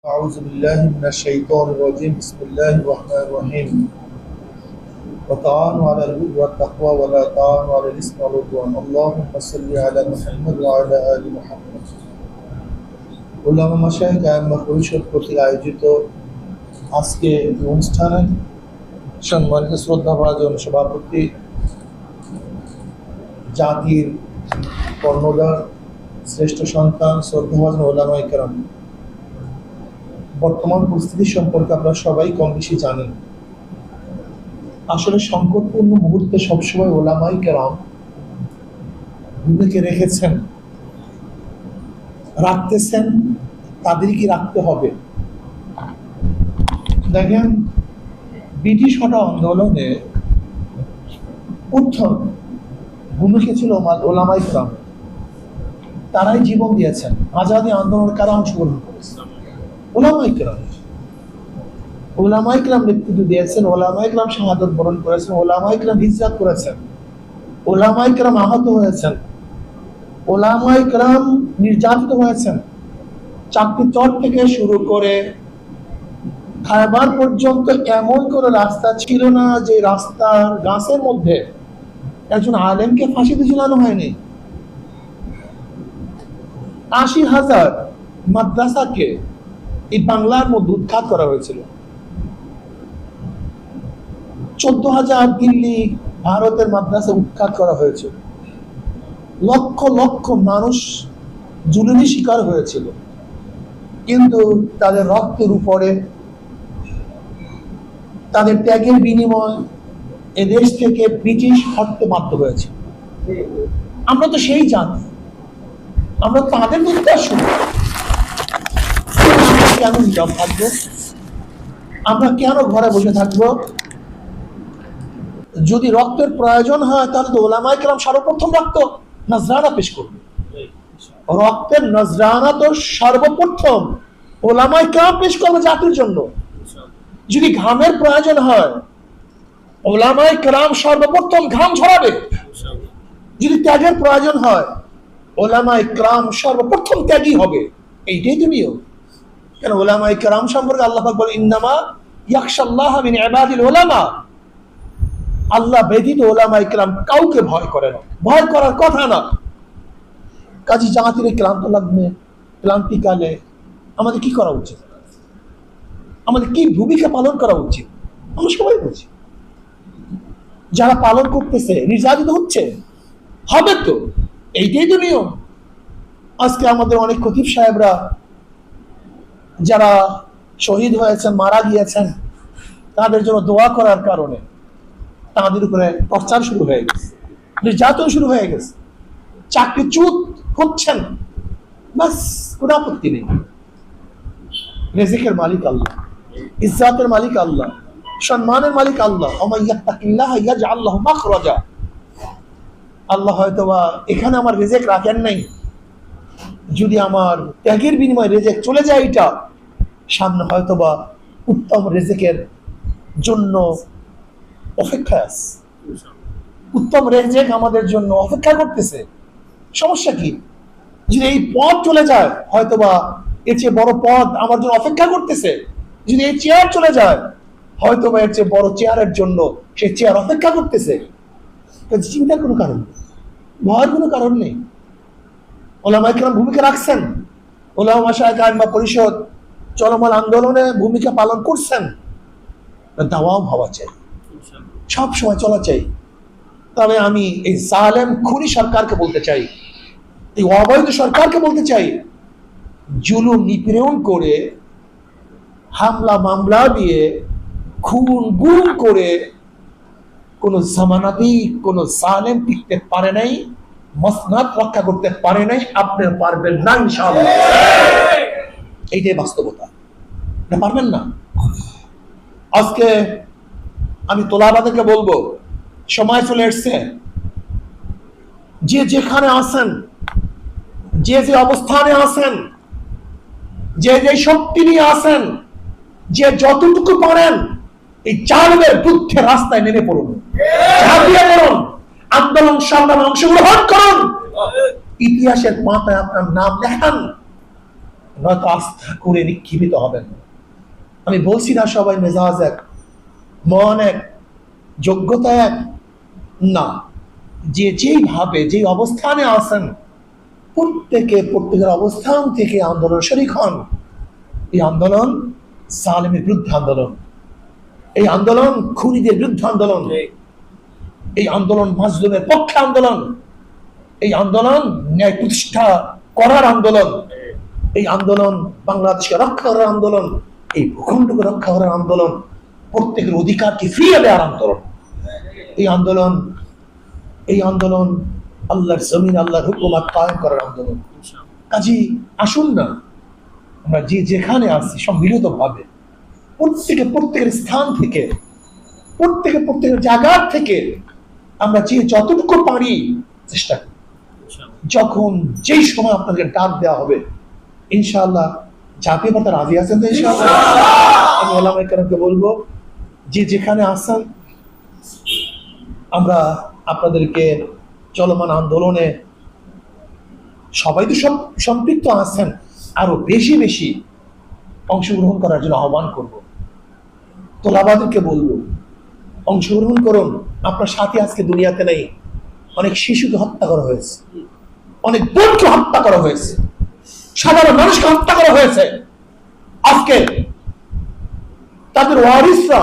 أعوذ بالله من الشيطان الرجيم بسم الله الرحمن الرحيم وتعاونوا على البر والتقوى ولا تعاونوا على الإثم والعدوان اللهم صل على محمد وعلى آل محمد উলামা মাশায়েখ আইম্মা পরিষদ কর্তৃক আয়োজিত আজকে অনুষ্ঠানে সম্মানিত শ্রদ্ধাভাজন সভাপতি জাতির কর্ণধার শ্রেষ্ঠ সন্তান শ্রদ্ধাভাজন উলামায়ে কেরাম, বর্তমান পরিস্থিতি সম্পর্কে আপনারা সবাই কম বেশি জানেন। আসলে সংকটপূর্ণ মুহূর্তে সবসময় ওলামায়ে কেরাম ভূমিকা রেখেছেন, রাখতেছেন, তাদেরকে রাখতে হবে। দেখেন, ব্রিটিশ হটা আন্দোলনে প্রথম ভূমিকা ছিল ওলামায়ে কেরাম, তারাই জীবন দিয়েছেন। আজাদী আন্দোলনে কারা অংশগ্রহণ করেছে? ওলামায়ে কেরাম। ওলামায়ে কেরাম নেতৃত্ব দিয়েছেন, ওলামায়ে কেরাম শাহাদাত বরণ করেছেন, ওলামায়ে কেরাম হিজরত করেছেন, ওলামায়ে কেরাম আহত হয়েছেন, ওলামায়ে কেরাম নির্যাতিত হয়েছেন। চাকরি চর থেকে শুরু করে খায়বার পর্যন্ত এমন কোন রাস্তা ছিল না যে রাস্তার গাছের মধ্যে একজন আলেমকে ফাঁসিতে ঝুলানো হয়নি। ৮০,০০০ মাদ্রাসাকে এই বাংলার মধ্যে উৎখাত করা হয়েছিল। ১৪,০০০ দিল্লি ভারতের মাদ্রাসা উৎখাত করা হয়েছিল। লক্ষ লক্ষ মানুষ জুলুমের শিকার হয়েছিল, কিন্তু তাদের রক্তের উপরে, তাদের ত্যাগের বিনিময় এদেশ থেকে ব্রিটিশ হটতে বাধ্য হয়েছে। আমরা তো সেই জাতি, আমরা তাদের উদ্দেশ্য কেন নীরব থাকবো? আমরা কেন ঘরে বসে থাকবো? যদি রক্তের প্রয়োজন হয় তাহলে তো ওলামায়ে কেরাম সর্বপ্রথম রক্ত নজরানা পেশ করবে। রক্তের নজরানা তো সর্বপ্রথম ওলামায়ে কেরাম পেশ করবে জাতির জন্য। যদি ঘামের প্রয়োজন হয়, ওলামায়ে কেরাম সর্বপ্রথম ঘাম ঝরাবে। যদি ত্যাগের প্রয়োজন হয়, ওলামায়ে কেরাম সর্বপ্রথম ত্যাগী হবে। এইটাই তো নিয়ম। কেন ওলামায়ে কেরাম সম্পর্কে আল্লাহ পাক বলেন, ইন্নামা ইয়াখশাল্লাহ মিন ইবাদিল উলামা। আল্লাহ ব্যতীত ওলামায়ে কেরাম কাউকে ভয় করে না, ভয় করার কথা না। কাজী জাতির ক্লান্ত লাগবে, ক্লান্তিকালে আমাদের কি করা উচিত? আমাদের কি ভূমিকা পালন করা উচিত? আমরা সবাই বুঝি। যারা পালন করতেছে নির্যাতিত হচ্ছে, হবে তো, এইটাই তো নিয়ম। আজকে আমাদের অনেক খতিব সাহেবরা যারা শহীদ হয়েছেন, মারা গিয়েছেন, তাদের জন্য দোয়া করার কারণে তাদের উপরে টর্চার শুরু হয়ে গেছে, নির্যাতন শুরু হয়ে গেছে, চাকরিচ্যুত হচ্ছেন। বাস, কোনো আপত্তি নেই। রিজিকের মালিক আল্লাহ, ইজ্জতের মালিক আল্লাহ, সম্মানের মালিক আল্লাহ। ওমান ইয়াত্তাকিল্লাহ ইয়াজআল লাহু মাখরাজা। আল্লাহ হয়তোবা এখানে আমার রিজিক রাখেন নাই, যদি আমার ত্যাগের বিনিময়ে রিজিক চলে যায়, এটা সামনে হয়তোবা উত্তম রিজিকের জন্য অপেক্ষায় আছে। উত্তম রিজিক আমাদের জন্য অপেক্ষা করতেছে। সমস্যা কি? যদি এই পথ চলে যায়, হয়তোবা এর চেয়ে বড় পদ আমার জন্য অপেক্ষা করতেছে। যদি এই চেয়ার চলে যায়, হয়তোবা এর চেয়ে বড় চেয়ারের জন্য সে চেয়ার অপেক্ষা করতেছে। চিন্তার কোনো কারণ নেই, ভয়ের কোনো কারণ নেই। ওলামায়ে কেরাম ভূমিকা রাখছেন, ওলামা মাশায়েখ আইম্মা পরিষদ চলমান আন্দোলনে ভূমিকা পালন করছেন। দাওয়াও হওয়া চাই, সব সময় চলা চাই। তবে আমি এই জালেম খুনি সরকারকে বলতে চাই, এই অবৈধ সরকারকে বলতে চাই, জুলুম নিপীড়ন করে, হামলা মামলা দিয়ে, খুন গুম করে কোন জামানাতেই কোন জালেম টিকতে পারে নাই, মসনদ রক্ষা করতে পারে নাই। আপনি পারবেন না ইনশাআল্লাহ। এইটাই বাস্তবতা। পারবেন না। আজকে আমি তোলাবাদেরকে বলবো, সময় চলে এসছে, যে যেখানে আছেন, যে যে অবস্থানে আছেন, যে যে শক্তি নিয়ে আছেন, যে যতটুকু পারেন, এই জালেমের বিরুদ্ধে রাস্তায় নেমে পড়ুন, ঝাঁপিয়ে পড়ুন, আন্দোলন সংগ্রামে অংশগ্রহণ করুন। ইতিহাসের পাতায় আপনার নাম লেখান। নয়তো আস্থা করে নিক্ষিপ্ত হবেন। আমি বলছি না সবাই মেজাজ এক, মন এক, যোগ্যতা এক, না, যে যেইভাবে যে অবস্থানে আছেন প্রত্যেকের অবস্থান থেকে আন্দোলন শরীক হন। এই আন্দোলন জালেমের বিরুদ্ধে আন্দোলন, এই আন্দোলন খুনিদের বিরুদ্ধে আন্দোলন, এই আন্দোলন মাজলুমের পক্ষে আন্দোলন, এই আন্দোলন ন্যায় প্রতিষ্ঠা করার আন্দোলন, এই আন্দোলন বাংলাদেশকে রক্ষা করার আন্দোলন, এই ভূখণ্ডকে রক্ষা করার আন্দোলন, প্রত্যেকের অধিকারকে ফিরিয়ে দেওয়ার আন্দোলন। এই আন্দোলন আল্লাহর জমিন, আল্লাহর হুকুমত কায়েম করার আন্দোলন। কাজী আসুন না আমরা যে যেখানে আছি সম্মিলিত ভাবে প্রত্যেকের স্থান থেকে, প্রত্যেকের জায়গা থেকে আমরা যে যতটুকু পারি চেষ্টা করি। যখন যেই সময় আপনাদের ডাক দেওয়া হবে ইনশাআল্লাহ যাতে পারতে রাজি আছেন তো ইনশাআল্লাহ। আমি ওলামায়ে কেরামকে বলবো যে যেখানে আছেন আমরা আপনাদেরকে চলমান আন্দোলনে সবাই তো সব সম্পৃক্ত আছেন, আরো বেশি বেশি অংশগ্রহণ করার জন্য আহ্বান করব। তোলাবাদেরকে বলবো অংশগ্রহণ করুন। আপনার সাথে আজকে দুনিয়াতে নেই, অনেক শিশুকে হত্যা করা হয়েছে, অনেক বোনকে হত্যা করা হয়েছে, সাধারণ মানুষকে হত্যা করা হয়েছে। আজকে তাদের ওয়ারিসরা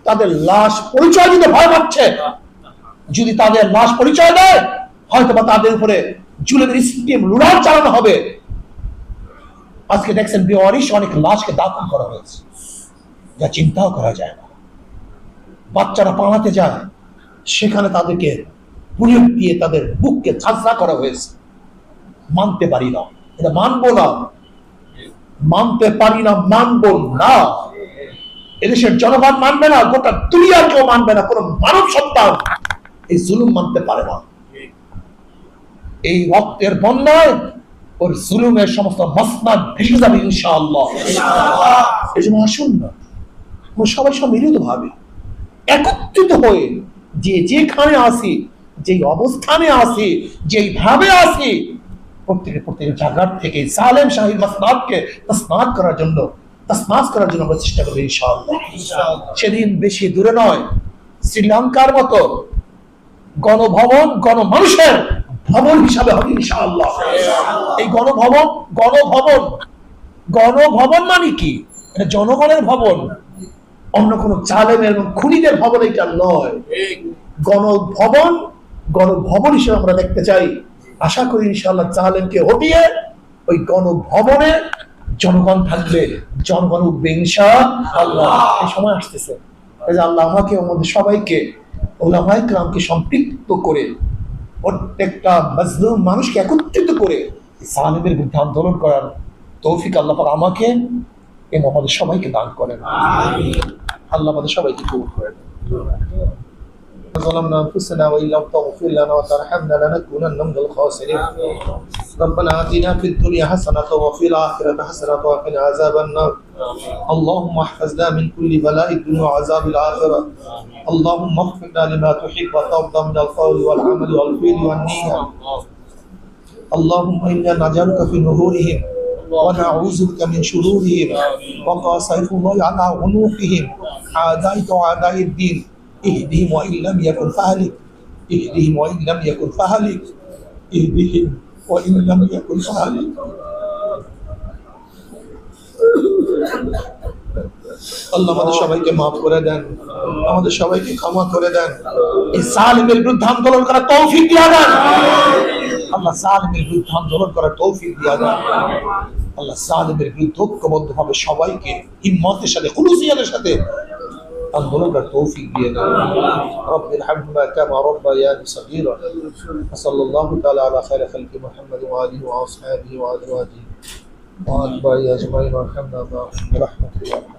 তাদের লাশ পরিচয় দিতে ভয় পাচ্ছে। যদি তাদের লাশ পরিচয় দেয় হয়তো বা তাদের উপরে জুলের স্কিম লুড়ান চালানো হবে। আজকে দেখছেন বেওয়ারিশ অনেক লাশকে দাফন করা হয়েছে, যা চিন্তাও করা যায় না। বাচ্চারা পালাতে যায়, সেখানে তাদেরকে বুলেট দিয়ে তাদের বুককে ঝাঁঝরা করা হয়েছে। মানতে পারি না, এটা মানবো না, মানতে পারি না, মানবো না। এদেশের জনগণ মানবে না, গোটা দুনিয়া কেউ মানবে না, কোন মানব সত্তা এই জুলুম মানতে পারে না। এই রক্তের বন্যায় ওর জুলুমের সমস্ত মসনদ ভেসে যাবে ইনশাআল্লাহ। এই জন্য আসুন না সবাই সম্মিলিত ভাবে একত্রিত হয়ে যে যেখানে আসি, যেই অবস্থানে আসি, যেইভাবে আসি প্রত্যেকের জায়গার থেকে জালেম শাহীর মাসনাদকে তাসনাদ করার জন্য আমরা চেষ্টা করবো ইনশাআল্লাহ। সেদিন বেশি দূরে নয়, শ্রীলঙ্কার মতো গণভবন গণমানুষের ভবন হিসাবে হবে ইনশাআল্লাহ। এই গণভবন মানে কি? এটা জনগণের ভবন, অন্য কোন জালেমের এবং খুনিদের ভবন এটা নয়। গণভবন হিসেবে আমরা দেখতে চাই। আশা করি ইনশাআল্লাহ জালেমকে হটিয়ে ওই গণভবনে জনগণ থাকবে, জনগণ উঠবে ইনশাআল্লাহ। এই সময় আসতেছে, আল্লাহ আমাকে আমাদের সবাইকে ওলামায়ে কেরামকে সম্পৃক্ত করে প্রত্যেকটা মাজলুম মানুষকে একত্রিত করে জালেমের বিরুদ্ধে আন্দোলন করার তৌফিক আল্লাহ পাক আমাকে এবং আমাদের সবাইকে দান করেন। আল্লাহ আমাদের সবাইকে কবুল করেন। ظلمنا أنفسنا وإن لم تغفر لنا وترحمنا لنكونن من الخاسرين. ربنا آتنا في الدنيا حسنة وفي الآخرة حسنة وقنا عذاب النار. اللهم احفظنا من كل بلاء الدنيا وعذاب الآخرة. اللهم اغفرنا لما تحب وترضى من القول والعمل والفعل والنية. اللهم إنا نجعلك في نحورهم ونعوذ بك من شرورهم وقاسيف الله على عنقهم أعدائك وأعداء الدين. اهدهم وإن لم يكن فهلك، اهدهم وإن لم يكن فهلك، اهدهم وإن لم يكن فهلك. আল্লাহ আমাদের সবাইকে মাফ করে দেন, আমাদের সবাইকে ক্ষমা করে দেন। এই জালিমের বিরুদ্ধে আন্দোলন করার তৌফিক দিয়া দেন আল্লাহ, জালিমের বিরুদ্ধে আন্দোলন করার তৌফিক দিয়া দেন আল্লাহ। জালিমের বিরুদ্ধে ঐক্যবদ্ধভাবে সবাইকে হিম্মতের সাথে, খুলুসিয়াতের সাথে আন্দোলন করার তৌফিক দিয়ে দেন। رب ارحمهما كما ربياني صغيرا. وصلى الله تعالى على خير خلق محمد وآله وأصحابه وأزواجه وأتباعه أجمعين وارحمنا برحمتك يا رب.